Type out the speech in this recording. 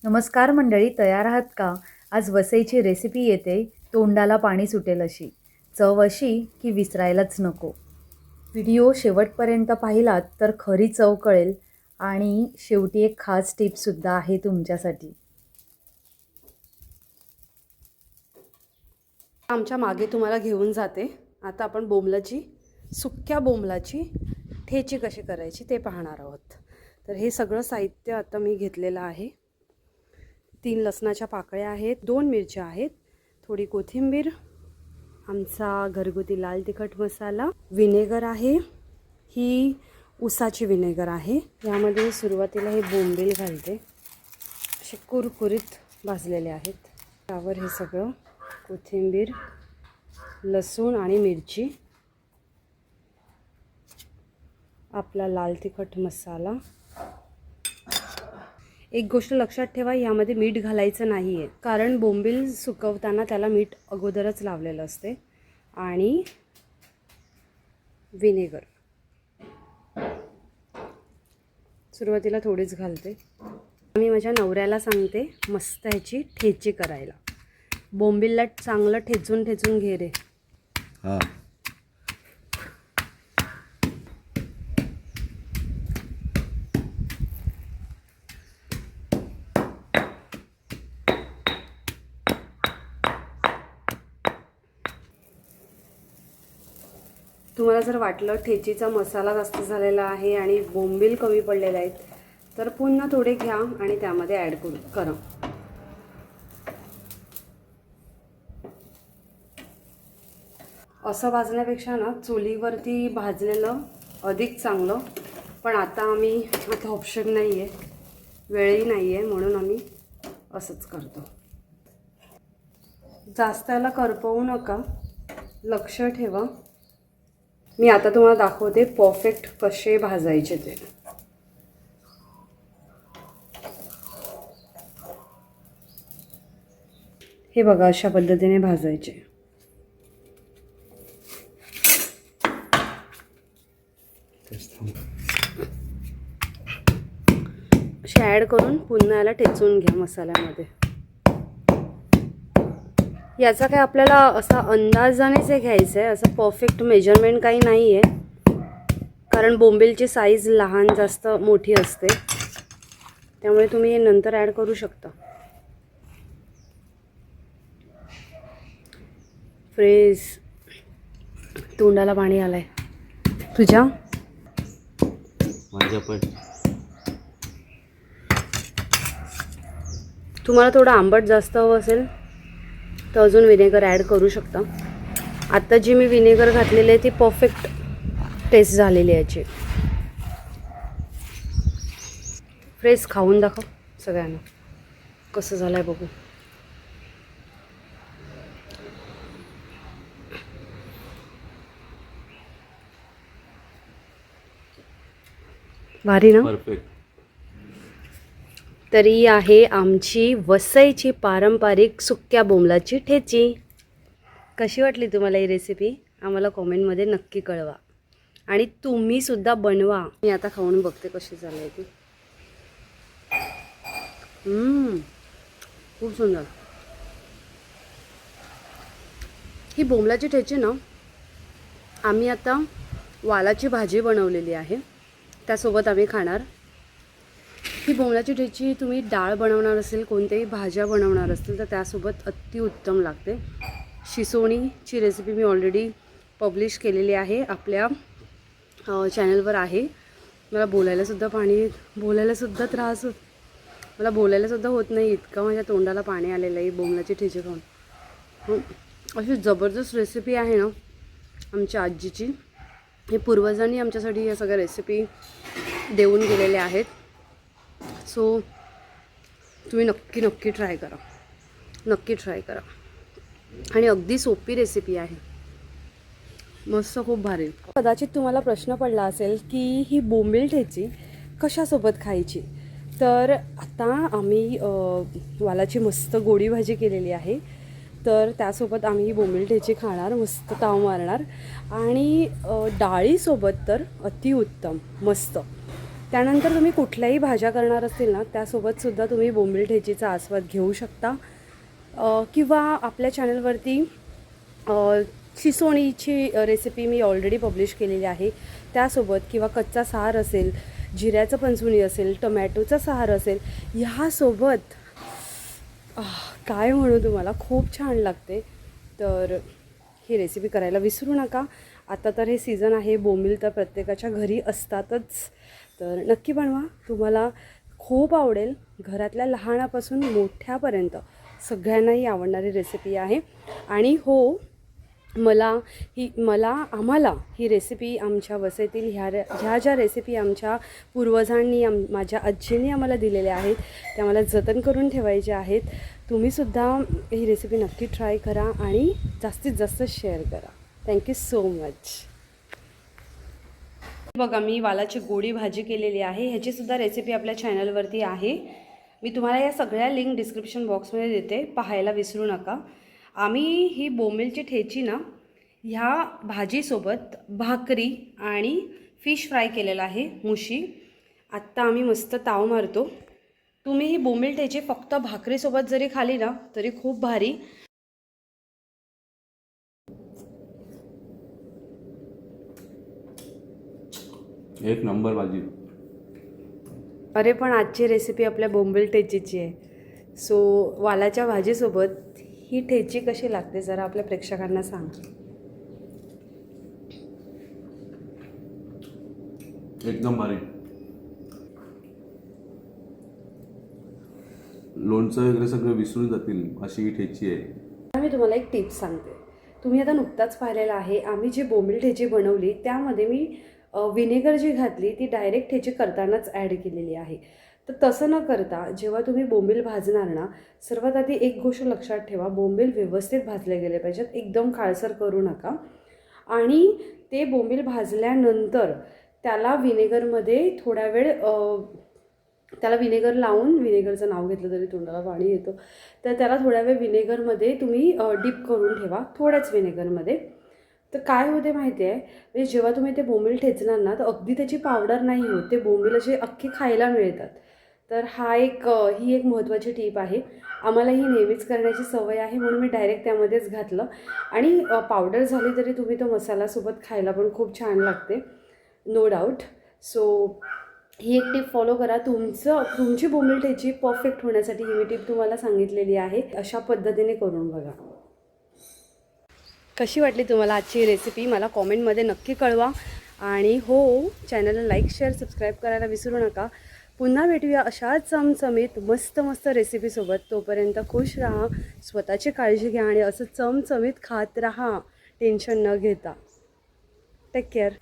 नमस्कार मंडळी, तयार आहात का? आज वसईची रेसिपी येते, तोंडाला पाणी सुटेल अशी. चव अशी की विसरायलाच नको. व्हिडिओ शेवटपर्यंत पाहिलात तर खरी चव कळेल आणि शेवटी एक खास टिपसुद्धा आहे तुमच्यासाठी. आमच्या मागे तुम्हाला घेऊन जाते. आता आपण सुक्या बोंबलाची ठेची कशी करायची ते पाहणार आहोत. तर हे सगळं साहित्य आता मी घेतलेलं आहे. 3 लसणाच्या पाकळ्या आहेत, 2 मिरच्या आहेत, थोडी कोथिंबीर, आमचा घरगुती लाल तिखट मसाला, विनेगर आहे, ही उसाची विनेगर आहे. यामध्ये सुरुवातीला हे बोंबील घालते. असे कुरकुरीत भाजलेले आहेत. त्यावर हे सगळं कोथिंबीर, लसूण आणि मिरची, आपला लाल तिखट मसाला. एक गोष्ट लक्षात ठेवा, यामध्ये मीठ घालायचं नाही आहे, कारण बोंबील सुकवताना त्याला मीठ अगोदरच लावलेलं असते. आणि विनेगर सुरुवातीला थोडीच घालते. मी माझ्या नवऱ्याला सांगते मस्त ह्याची ठेची करायला. बोंबीलला चांगलं ठेचून ठेचून घे रे. हां. तुम्हाला जर वाटलं ठेचीचा मसाला जास्त झालेला आहे आणि बोंबील कमी पडलेले आहेत, तर पुन्हा थोडे घ्या आणि त्यामध्ये ॲड करा. असं भाजण्यापेक्षा ना चुलीवरती भाजलेलं अधिक चांगलं. पण आता ऑप्शन नाही आहे, वेळही नाही आहे, म्हणून आम्ही असंच करतो. जास्त याला करपवू नका, लक्ष ठेवा. मी आता तुम्हाला दाखवते परफेक्ट कसे भाजायचे ते. हे बघा, अशा पद्धतीने भाजायचे. असे ॲड करून पुन्हा याला ठेचून घ्या मसाल्यामध्ये. याचा काय आपल्याला असा अंदाजानेच हे घ्यायचं आहे, असं परफेक्ट मेजरमेंट काही नाही आहे, कारण बोंबीलची साईज लहान जास्त मोठी असते, त्यामुळे तुम्ही हे नंतर ॲड करू शकता. फ्रेश तोंडाला पाणी आलंय तुझ्या. माझ्या पण. तुम्हाला थोडं आंबट जास्त हवं असेल तर अजून विनेगर ॲड करू शकता. आत्ता जी मी विनेगर घातलेली आहे ती परफेक्ट टेस्ट झालेली आहे याची. फ्रेश खाऊन दाखव सगळ्यांना कसं झालं आहे बघू. भारी ना. परफेक्ट. तरी आहे आमची वसईची पारंपरिक सुक्या बोंबलाची ठेची. कशी वाटली तुम्हाला ही रेसिपी? आम्हाला कॉमेंटमध्ये नक्की कळवा आणि तुम्हीसुद्धा बनवा. मी आता खाऊन बघते कशी झाली आहे ती. खूप सुंदर. ही बोंबलाची ठेची ना, आम्ही आता वालाची भाजी बनवलेली आहे, त्यासोबत आम्ही खाणार. ही बोंबलाची ठेची तुम्ही डाळ बनवणार असेल, कोणत्याही भाज्या बनवणार असतील तर त्यासोबत अतिउत्तम लागते. शिसोणीची रेसिपी मी ऑलरेडी पब्लिश केलेली आहे, आपल्या चॅनलवर आहे. मला बोलायलासुद्धा होत नाही, इतकं माझ्या तोंडाला पाणी आलेलं आहे बोंबलाची ठेची खाऊन. अशी जबरदस्त रेसिपी आहे ना आमच्या आजीची. हे पूर्वजांनी आमच्यासाठी या सगळ्या रेसिपी देऊन गेलेल्या आहेत. सो तुम्ही नक्की ट्राय करा. आणि अगदी सोपी रेसिपी आहे, मस्त, खूप भारी. कदाचित तुम्हाला प्रश्न पडला असेल की ही बोंबील ठेची कशासोबत खायची. तर आता आम्ही वालाची मस्त गोडी भाजी केलेली आहे, तर त्यासोबत आम्ही ही बोंबील ठेची खाणार, मस्त ताव मारणार. आणि डाळीसोबत तर अतिउत्तम, मस्त. त्यानंतर तुम्ही कुठल्याही भाज्या करणार असतील ना त्यासोबतसुद्धा तुम्ही बोंबील ठेचीचा आस्वाद घेऊ शकता. किंवा आपल्या चॅनलवरती शिसोणीची रेसिपी मी ऑलरेडी पब्लिश केलेली आहे. त्यासोबत किंवा कच्चा सार असेल, जिऱ्याचं पंचुणी असेल, टोमॅटोचा सार असेल, ह्यासोबत काय म्हणू तुम्हाला, खूप छान लागते. तर ही रेसिपी करायला विसरू नका. आता तर हे सीझन आहे, बोंबील तर प्रत्येकाच्या घरी असतातच. तर नक्की बनवा, तुम्हाला खूप आवडेल. घरातल्या लहानापासून मोठ्यापर्यंत सगळ्यांनाही आवडणारी रेसिपी आहे. आणि हो, आम्हाला ही रेसिपी आमच्या वसईतील ह्या ज्या रेसिपी आमच्या पूर्वजांनी माझ्या आजींनी आम्हाला दिलेल्या आहेत त्या मला जतन करून ठेवायच्या आहेत. तुम्हीसुद्धा ही रेसिपी नक्की ट्राय करा आणि जास्तीत जास्त शेअर करा. Thank you so much. बघा, मी वालाची गोडी भाजी केलेली आहे. ह्याचीसुद्धा रेसिपी आपल्या चॅनलवरती आहे. मी तुम्हाला या सगळ्या लिंक डिस्क्रिप्शन बॉक्समध्ये देते, पाहायला विसरू नका. आम्ही ही बोंबीलची ठेची ना ह्या भाजीसोबत भाकरी आणि फिश फ्राय केलेला आहे, मुशी. आत्ता आम्ही मस्त ताव मारतो. तुम्ही ही बोंबील ठेची फक्त भाकरीसोबत जरी खाली ना तरी खूप भारी. एक नंबर भाजी. अरे पण आजची रेसिपी आपल्या बोंबील ठेचीची आहे. सो वालाच्या भाजीसोबत ही ठेची कशी लागते जरा आपल्या प्रेक्षकांना सांग. एकदम भारी. लोणचं वगैरे सगळं विसरून जातील अशी ही ठेची आहे. आता मी तुम्हाला एक टिप्स सांगते. तुम्ही आता नुकताच पाहिलेला आहे, आम्ही जी बोंबील ठेची बनवली त्यामध्ये मी व्हिनेगर जी घातली ती डायरेक्ट ठेची करतानाच ॲड केलेली आहे. तर तसं न करता जेव्हा तुम्ही बोंबील भाजणार ना, सर्वात आधी एक गोष्ट लक्षात ठेवा, बोंबील व्यवस्थित भाजले गेले पाहिजेत, एकदम काळसर करू नका. आणि ते बोंबील भाजल्यानंतर त्याला व्हिनेगरमध्ये थोडा वेळ त्याला व्हिनेगर लावून, व्हिनेगरचं नाव घेतलं तरी तोंडाला पाणी येतं, तर त्याला थोड्या वेळ व्हिनेगरमध्ये तुम्ही डिप करून ठेवा, थोड्याच व्हिनेगरमध्ये. तर काय होते माहिती आहे, म्हणजे जेव्हा तुम्ही ते बोंबील ठेचणार ना तर अगदी त्याची पावडर नाही होत, ते बोंबील असे अख्खे खायला मिळतात. तर ही एक महत्त्वाची टीप आहे. आम्हाला ही नेहमीच करण्याची सवय आहे म्हणून मी डायरेक्ट त्यामध्येच घातलं. आणि पावडर झाली तरी तुम्ही तो मसालासोबत खायला पण खूप छान लागते, नो डाऊट. सो ही एक टिप फॉलो करा. तुमची बोंबील ठेची परफेक्ट होण्यासाठी ही मी टिप तुम्हाला सांगितलेली आहे. अशा पद्धतीने करून बघा. कशी वाटली तुम्हाला आजची रेसिपी मला कॉमेंटमध्ये नक्की कळवा. आणि हो, चॅनलला लाईक, शेअर, सबस्क्राईब करायला विसरू नका. पुन्हा भेटूया अशाच चमचमीत मस्त मस्त रेसिपीसोबत. तोपर्यंत खुश राहा, स्वतःची काळजी घ्या आणि असं चमचमीत खात राहा, टेन्शन न घेता. Take care.